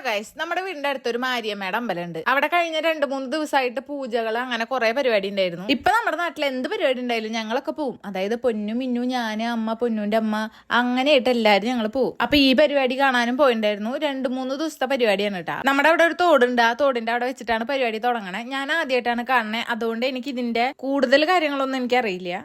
Guys, നമ്മുടെ വീടിന്റെ അടുത്തൊരു മാരിയമ്മയുടെ അമ്പലമുണ്ട്. അവിടെ കഴിഞ്ഞ 2-3 ദിവസമായിട്ട് പൂജകൾ അങ്ങനെ കുറെ പരിപാടി ഉണ്ടായിരുന്നു. ഇപ്പൊ നമ്മുടെ നാട്ടിൽ എന്ത് പരിപാടി ഉണ്ടായാലും ഞങ്ങളൊക്കെ പോവും. അതായത് പൊന്നു മിന്നു, ഞാന്, അമ്മ, പൊന്നുന്റെ അമ്മ, അങ്ങനെയായിട്ട് എല്ലാരും ഞങ്ങൾ പോവും. അപ്പൊ ഈ പരിപാടി കാണാനും പോയിണ്ടായിരുന്നു. 2-3 ദിവസത്തെ പരിപാടിയാണ് കേട്ടാ. നമ്മുടെ അവിടെ ഒരു തോടുണ്ട്. ആ തോടിന്റെ അവിടെ വെച്ചിട്ടാണ് പരിപാടി തുടങ്ങണേ. ഞാൻ ആദ്യമായിട്ടാണ് കാണണേ. അതുകൊണ്ട് എനിക്ക് ഇതിന്റെ കൂടുതൽ കാര്യങ്ങളൊന്നും എനിക്കറിയില്ല.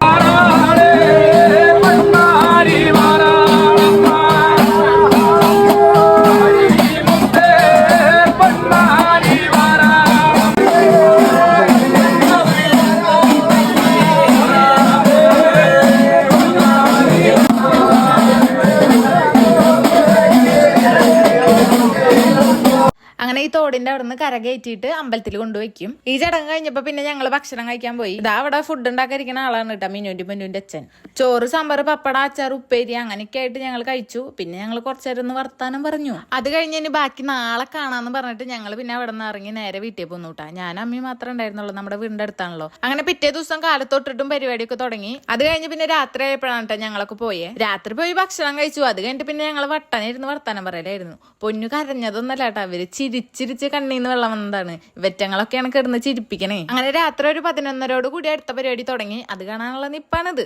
അങ്ങനെ ഈ തോടിന്റെ അവിടെ നിന്ന് കരകയറ്റിയിട്ട് അമ്പലത്തിൽ കൊണ്ടുവയ്ക്കും. ഈ ചടങ്ങ് കഴിഞ്ഞപ്പോ പിന്നെ ഞങ്ങൾ ഭക്ഷണം കഴിക്കാൻ പോയി. ഇതാ അവിടെ ഫുഡ് ഉണ്ടാക്കിയിരിക്കുന്ന ആളാണ് കേട്ടോ, മിന്നുന്റെ അച്ഛൻ. ചോറ്, സാമ്പാർ, പപ്പട, അച്ചാർ, ഉപ്പേരി അങ്ങനെയൊക്കെ ആയിട്ട് ഞങ്ങൾ കഴിച്ചു. പിന്നെ ഞങ്ങൾ കുറച്ചേരം ഒന്ന് വർത്താനം പറഞ്ഞു. അത് കഴിഞ്ഞ് ഇനി ബാക്കി നാളെ കാണാന്ന് പറഞ്ഞിട്ട് ഞങ്ങൾ പിന്നെ അവിടെ നിന്ന് ഇറങ്ങി നേരെ വീട്ടിൽ പോന്നു കേട്ടാ. ഞാൻ അമ്മയും മാത്രമേ ഉണ്ടായിരുന്നുള്ളൂ, നമ്മുടെ വീടിന്റെ അടുത്താണല്ലോ. അങ്ങനെ പിറ്റേ ദിവസം കാലത്തൊട്ടിട്ടും പരിപാടിയൊക്കെ തുടങ്ങി. അത് കഴിഞ്ഞ് പിന്നെ രാത്രി ആയപ്പോഴാണ് കേട്ടോ ഞങ്ങളൊക്കെ പോയേ. രാത്രി പോയി ഭക്ഷണം കഴിച്ചു. അത് കഴിഞ്ഞിട്ട് പിന്നെ ഞങ്ങൾ വട്ടനിരുന്ന് വർത്താനം പറയലായിരുന്നു. പൊന്നു കരഞ്ഞതൊന്നല്ല കേട്ടോ, അവര് ചിരിച്ചിരിച്ച് കണ്ണീന്ന് വെള്ളം വന്നതാണ്. വെറ്റങ്ങളൊക്കെയാണ് കിടന്ന് ചിരിപ്പിക്കണേ. അങ്ങനെ രാത്രി ഒരു 11:30 കൂടി അടുത്ത പരിപാടി തുടങ്ങി. അത് കാണാനുള്ള നിപ്പാണിത്.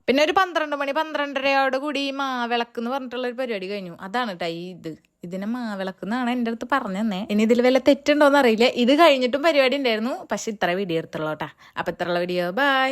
പിന്നെ ഒരു 12 മണി 12:30 കൂടി മാവിളക്ക് എന്ന് പറഞ്ഞിട്ടുള്ള ഒരു പരിപാടി കഴിഞ്ഞു. അതാണ് കേട്ടോ ഇതിനെ മാവിളക്കുന്നാണ് എൻ്റെ അടുത്ത് പറഞ്ഞു തന്നെ. ഇനി ഇതിൽ വല്ല തെറ്റുണ്ടോന്ന് അറിയില്ല. ഇത് കഴിഞ്ഞിട്ടും പരിപാടി ഉണ്ടായിരുന്നു. പക്ഷെ ഇത്ര വീഡിയോ എടുത്തുള്ളൂ കേട്ടാ. അപ്പൊ ഇത്രയുള്ള വീഡിയോ. ബൈ.